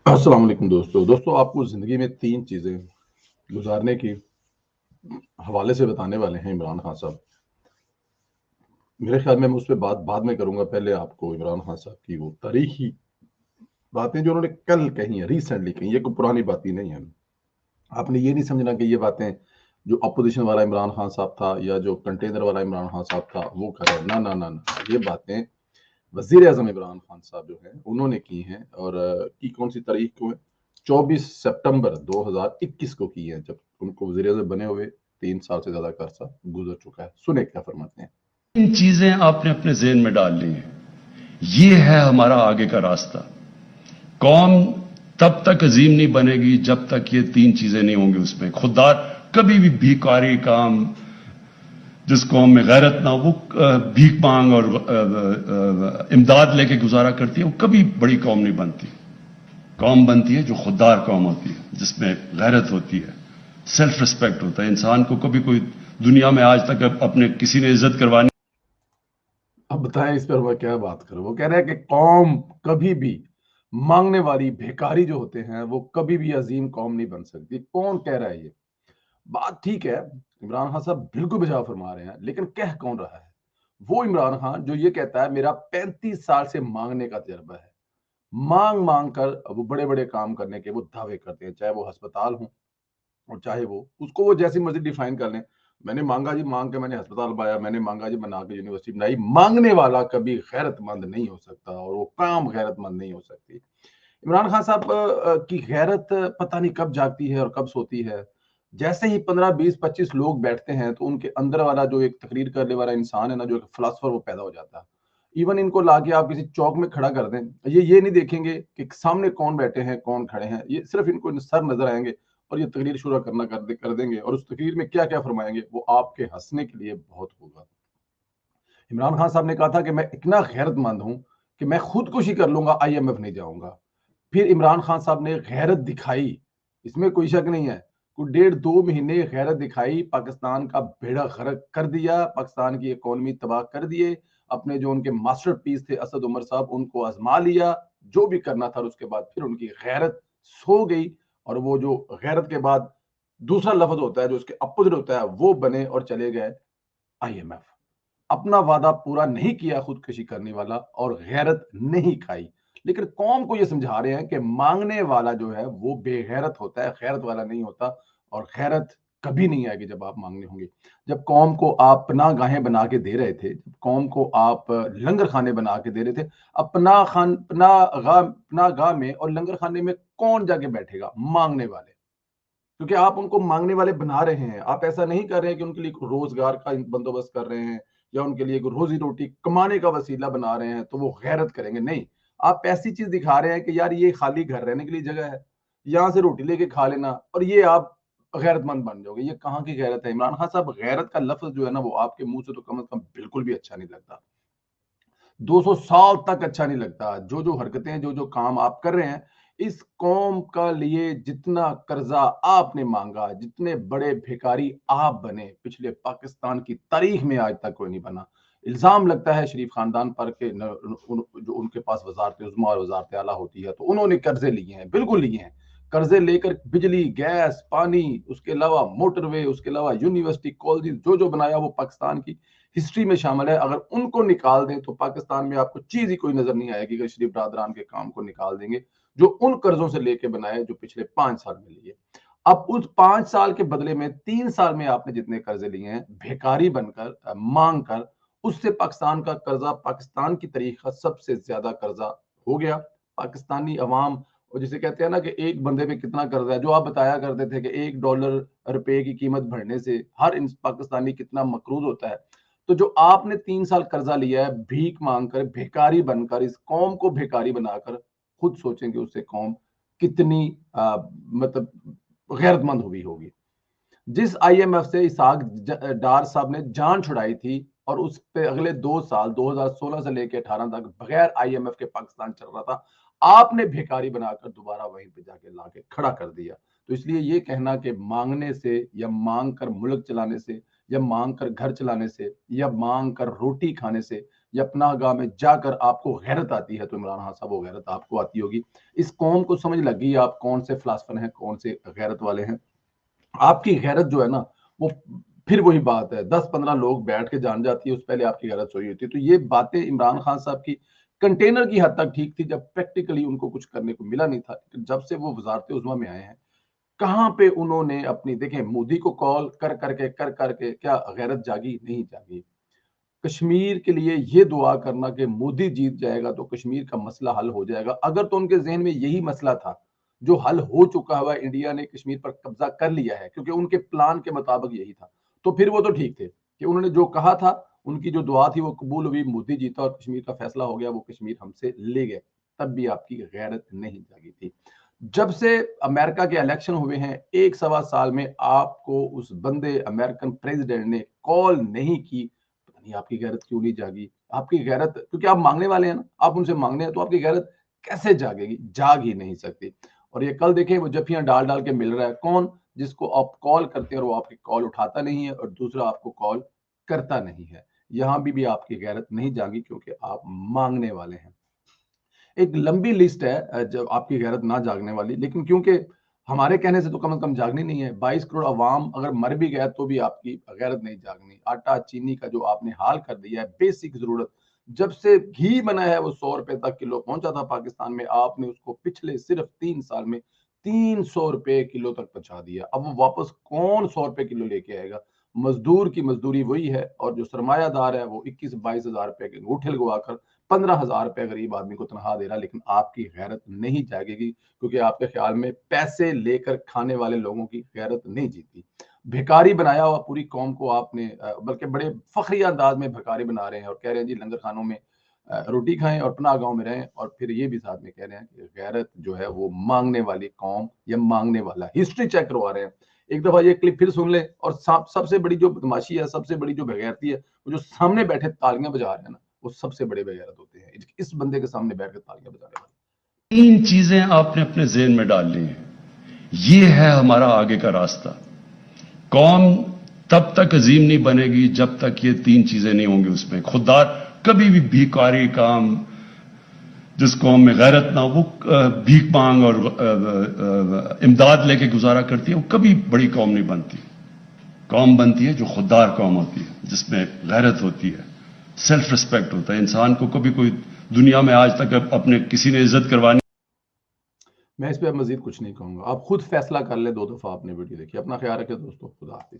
السلام علیکم دوستو آپ کو زندگی میں 3 چیزیں گزارنے کی حوالے سے بتانے والے ہیں عمران خان صاحب۔ میرے خیال میں اس پہ بات بعد میں کروں گا، پہلے آپ کو عمران خان صاحب کی وہ تاریخی باتیں جو انہوں نے کل کہی ہیں، ریسنٹلی کہی، یہ کوئی پرانی باتیں نہیں ہیں۔ آپ نے یہ نہیں سمجھنا کہ یہ باتیں جو اپوزیشن والا عمران خان صاحب تھا یا جو کنٹینر والا عمران خان صاحب تھا وہ کر رہے ہیں، نہ یہ باتیں وزیر اعظم عمران خان صاحب جو ہیں انہوں نے کی ہیں، اور کی کون سی تاریخ کو ہے؟ 24 ستمبر 2021 کو کی ہے، جب ان کو وزیر اعظم بنے ہوئے 3 سال سے زیادہ کا عرصہ گزر چکا ہے۔ سنیں کیا فرماتے ہیں۔ ان چیزیں آپ نے اپنے ذہن میں ڈال لی ہیں، یہ ہے ہمارا آگے کا راستہ۔ قوم تب تک عظیم نہیں بنے گی جب تک یہ 3 چیزیں نہیں ہوں گی اس میں۔ خوددار کبھی بھی بھیکاری کام، جس قوم میں غیرت نہ ہو وہ بھیک مانگ اور امداد لے کے گزارا کرتی ہے، وہ کبھی بڑی قوم نہیں بنتی۔ قوم بنتی ہے جو خوددار قوم ہوتی ہے، جس میں غیرت ہوتی ہے، سیلف ریسپیکٹ ہوتا ہے۔ انسان کو کبھی کوئی دنیا میں آج تک اپنے کسی نے عزت کروانی۔ اب بتائیں اس پر میں کیا بات کروں۔ وہ کہہ رہے ہیں کہ قوم کبھی بھی مانگنے والی بھیکاری جو ہوتے ہیں وہ کبھی بھی عظیم قوم نہیں بن سکتی۔ کون کہہ رہا ہے یہ بات؟ ٹھیک ہے، عمران خان صاحب بالکل بجا فرما رہے ہیں، لیکن کہہ کون رہا ہے؟ وہ عمران خان جو یہ کہتا ہے میرا 35 سال سے مانگنے کا تجربہ ہے، مانگ مانگ کر وہ بڑے بڑے کام کرنے کے وہ دعوے کرتے ہیں، چاہے وہ ہسپتال ہوں اور چاہے وہ اس کو وہ جیسی مرضی ڈیفائن کر لیں۔ میں نے مانگا جی، مانگ کے میں نے ہسپتال بنایا، میں نے مانگا جی بنا کے یونیورسٹی بنائی۔ مانگنے والا کبھی غیرت مند نہیں ہو سکتا، اور وہ کام غیرت مند نہیں ہو سکتی۔ عمران خان صاحب کی غیرت پتہ نہیں کب جاگتی ہے اور کب سوتی ہے۔ جیسے ہی 15 20 25 لوگ بیٹھتے ہیں تو ان کے اندر والا جو ایک تقریر کرنے والا انسان ہے نا، جو ایک فلاسفر، وہ پیدا ہو جاتا ہے۔ ایون ان کو لا کے آپ کسی چوک میں کھڑا کر دیں، یہ نہیں دیکھیں گے کہ سامنے کون بیٹھے ہیں کون کھڑے ہیں، یہ صرف ان کو سر نظر آئیں گے اور یہ تقریر شروع کرنا کر دیں گے، اور اس تقریر میں کیا کیا فرمائیں گے وہ آپ کے ہنسنے کے لیے بہت ہوگا۔ عمران خان صاحب نے کہا تھا کہ میں اتنا غیرت مند ہوں کہ میں خودکشی کر لوں گا، IMF نہیں جاؤں گا۔ پھر عمران خان صاحب نے غیرت دکھائی، اس میں کوئی شک نہیں ہے، کوئی 1.5 2 مہینے غیرت دکھائی، پاکستان کا بیڑا غرق کر دیا، پاکستان کی اکانومی تباہ کر دیے، اپنے جو ان کے ماسٹر پیس تھے اسد عمر صاحب ان کو آزما لیا، جو بھی کرنا تھا۔ اس کے بعد پھر ان کی غیرت سو گئی، اور وہ جو غیرت کے بعد دوسرا لفظ ہوتا ہے جو اس کے اپوزٹ ہوتا ہے وہ بنے اور چلے گئے IMF۔ اپنا وعدہ پورا نہیں کیا خودکشی کرنے والا، اور غیرت نہیں کھائی، لیکن قوم کو یہ سمجھا رہے ہیں کہ مانگنے والا جو ہے وہ بے غیرت ہوتا ہے، غیرت والا نہیں ہوتا، اور غیرت کبھی نہیں آئے گی جب آپ مانگنے ہوں گے۔ جب قوم کو آپ پناہ گاہیں بنا کے دے رہے تھے، جب قوم کو آپ لنگر خانے بنا کے دے رہے تھے، اب پناہ گاہ میں اور لنگر خانے میں کون جا کے بیٹھے گا؟ مانگنے والے، کیونکہ آپ ان کو مانگنے والے بنا رہے ہیں۔ آپ ایسا نہیں کر رہے ہیں کہ ان کے لیے روزگار کا بندوبست کر رہے ہیں یا ان کے لیے روزی روٹی کمانے کا وسیلہ بنا رہے ہیں تو وہ غیرت کریں گے، نہیں۔ آپ ایسی چیز دکھا رہے ہیں کہ یار یہ خالی گھر رہنے کے لیے جگہ ہے، یہاں سے روٹی لے کے کھا لینا، اور یہ آپ غیرت مند بن جاؤ گے۔ یہ کہاں کی غیرت ہے؟ عمران خان صاحب غیرت کا لفظ جو ہے نا وہ آپ کے منہ سے تو کم از کم بالکل بھی اچھا نہیں لگتا، 200 سال تک اچھا نہیں لگتا۔ جو حرکتیں جو کام آپ کر رہے ہیں، اس قوم کا لیے جتنا قرضہ آپ نے مانگا، جتنے بڑے بھیکاری آپ بنے، پچھلے پاکستان کی تاریخ میں آج تک کوئی نہیں بنا۔ الزام لگتا ہے شریف خاندان پر کہ جو ان کے پاس وزارت عظمیٰ اور وزارت اعلیٰ ہوتی ہے تو انہوں نے قرضے لیے ہیں، بالکل لیے ہیں۔ قرضے لے کر بجلی، گیس، پانی، اس کے علاوہ موٹر وے، اس کے علاوہ یونیورسٹی، کالجز، جو بنایا وہ پاکستان کی ہسٹری میں شامل ہے۔ اگر ان کو نکال دیں تو پاکستان میں آپ کو چیز ہی کوئی نظر نہیں آئے گی کہ شریف برادران کے کام کو نکال دیں گے جو ان قرضوں سے لے کے بنائے جو پچھلے 5 سال میں لیے۔ اب اس 5 سال کے بدلے میں 3 سال میں آپ نے جتنے قرضے لیے ہیں بھیکاری بن کر، مانگ کر، اس سے پاکستان کا قرضہ، پاکستان کی تاریخ کا سب سے زیادہ قرضہ ہو گیا۔ پاکستانی عوام، اور جسے کہتے ہیں نا کہ ایک بندے پہ کتنا قرضہ ہے، جو آپ بتایا کرتے تھے کہ $1 کی قیمت بڑھنے سے ہر پاکستانی کتنا مقروض ہوتا ہے، تو جو آپ نے 3 سال قرضہ لیا ہے بھیک مانگ کر، بھیکاری بن کر، اس قوم کو بھیکاری بنا کر، خود سوچیں کہ اس سے قوم کتنی مطلب غیرت مند ہوگی۔ جس IMF سے اسحاق ڈار صاحب نے جان چھڑائی تھی، اور اس پہ اگلے 2 سال 2016 سے لے کے 18 تک بغیر IMF کے پاکستان چل رہا تھا، آپ نے بھیکاری بنا کر دوبارہ وہیں پہ جا کے لا کے کھڑا کر دیا۔ تو اس لیے یہ کہنا کہ مانگنے سے یا مانگ کر ملک چلانے سے یا مانگ کر گھر چلانے سے یا مانگ کر روٹی کھانے سے یا پناہ گاہ میں جا کر آپ کو غیرت آتی ہے تو عمران خان صاحب وہ غیرت آپ کو آتی ہوگی. اس قوم کو سمجھ لگ گئی آپ کون سے فلاسفر ہیں، کون سے غیرت والے ہیں. آپ کی غیرت جو ہے نا وہ پھر وہی بات ہے، 10-15 لوگ بیٹھ کے جان جاتی ہے اس پہلے آپ کی غیرت سوئی ہوتی ہے. تو یہ باتیں عمران خان صاحب کی کنٹینر کی حد تک ٹھیک تھی جب پریکٹیکلی ان کو کچھ کرنے کو ملا نہیں تھا. جب سے وہ وزارت عظمیٰ میں آئے ہیں کہاں پہ انہوں نے اپنی دیکھیں مودی کو کال کر کے کیا غیرت جاگی؟ نہیں جاگی. کشمیر کے لیے یہ دعا کرنا کہ مودی جیت جائے گا تو کشمیر کا مسئلہ حل ہو جائے گا، اگر تو ان کے ذہن میں یہی مسئلہ تھا جو حل ہو چکا ہوا انڈیا نے کشمیر پر قبضہ کر لیا ہے کیونکہ ان کے پلان کے مطابق یہی تھا، تو پھر وہ تو ٹھیک تھے کہ انہوں نے جو کہا تھا، ان کی جو دعا تھی وہ قبول ہوئی، مودی جیتا اور کشمیر کا فیصلہ ہو گیا، وہ کشمیر ہم سے لے گئے. تب بھی آپ کی غیرت نہیں جاگی تھی. جب سے امریکہ کے الیکشن ہوئے ہیں 1-1.25 سال میں آپ کو اس بندے امریکن پریزیڈنٹ نے کال نہیں کی. پتہ نہیں آپ کی غیرت کیوں نہیں جاگی. آپ کی غیرت کیونکہ آپ مانگنے والے ہیں نا، آپ ان سے مانگنے ہیں تو آپ کی غیرت کیسے جاگے گی؟ جاگ ہی نہیں سکتی. اور یہ کل دیکھیں وہ جفیاں ڈال ڈال کے مل رہا ہے کون؟ جس کو آپ کال کرتے ہیں اور وہ آپ کی کال اٹھاتا نہیں ہے اور دوسرا آپ کو کال کرتا نہیں ہے. یہاں بھی آپ کی غیرت نہیں جاگی کیونکہ آپ مانگنے والے ہیں. ایک لمبی لسٹ ہے جو آپ کی غیرت نہ جاگنے والی، لیکن کیونکہ ہمارے کہنے سے تو کم از کم جاگنی نہیں ہے. 22 کروڑ عوام اگر مر بھی گیا تو بھی آپ کی غیرت نہیں جاگنی. آٹا چینی کا جو آپ نے حال کر دیا ہے، بیسک ضرورت، جب سے گھی بنا ہے وہ 100 روپے تک کلو پہنچا تھا پاکستان میں، آپ نے اس کو پچھلے صرف 3 سال میں 300 روپے کلو تک پہنچا دیا. اب وہ واپس کون 100 روپے کلو لے کے آئے گا؟ مزدور کی مزدوری وہی ہے اور جو سرمایہ دار ہے وہ 21-22 ہزار روپے کے انگوٹھے لگوا کر 15,000 روپے غریب آدمی کو تنخواہ دے رہا. لیکن آپ کی غیرت نہیں جاگے گی کیونکہ آپ کے خیال میں پیسے لے کر کھانے والے لوگوں کی غیرت نہیں جیتی. بھکاری بنایا ہوا پوری قوم کو آپ نے، بلکہ بڑے فخری انداز میں بھکاری بنا رہے ہیں اور کہہ رہے ہیں جی لنگر خانوں میں روٹی کھائیں اور پناہ گاؤں میں رہیں، اور پھر یہ بھی ساتھ میں کہہ رہے ہیں کہ غیرت جو ہے وہ مانگنے والی قوم یا مانگنے والا. ہسٹری چیک کروا رہے ہیں. ایک دفعہ یہ کلپ پھر سن لیں. اور سب سے بڑی جو بدماشی ہے، سب سے بڑی جو بغیرتی ہے، وہ جو سامنے بیٹھے تالیاں بجا رہے ہیں نا، وہ سب سے بڑے بغیرت ہوتے ہیں اس بندے کے سامنے بیٹھ کے تالیاں بجانے والے. 3 چیزیں آپ نے اپنے ذہن میں ڈال لی ہیں. یہ ہے ہمارا آگے کا راستہ. قوم تب تک عظیم نہیں بنے گی جب تک یہ 3 چیزیں نہیں ہوں گی اس میں. خوددار کبھی بھی بھیکاری کام، جس قوم میں غیرت نہ ہو، وہ بھیک مانگ اور امداد لے کے گزارا کرتی ہے، وہ کبھی بڑی قوم نہیں بنتی. قوم بنتی ہے جو خوددار قوم ہوتی ہے، جس میں غیرت ہوتی ہے، سیلف ریسپیکٹ ہوتا ہے. انسان کو کبھی کوئی دنیا میں آج تک اپنے کسی نے عزت کروانی. میں اس پہ اب مزید کچھ نہیں کہوں گا، آپ خود فیصلہ کر لیں. 2 دفعہ آپ نے ویڈیو دیکھی. اپنا خیال رکھیں دوستو. خدا حافظ.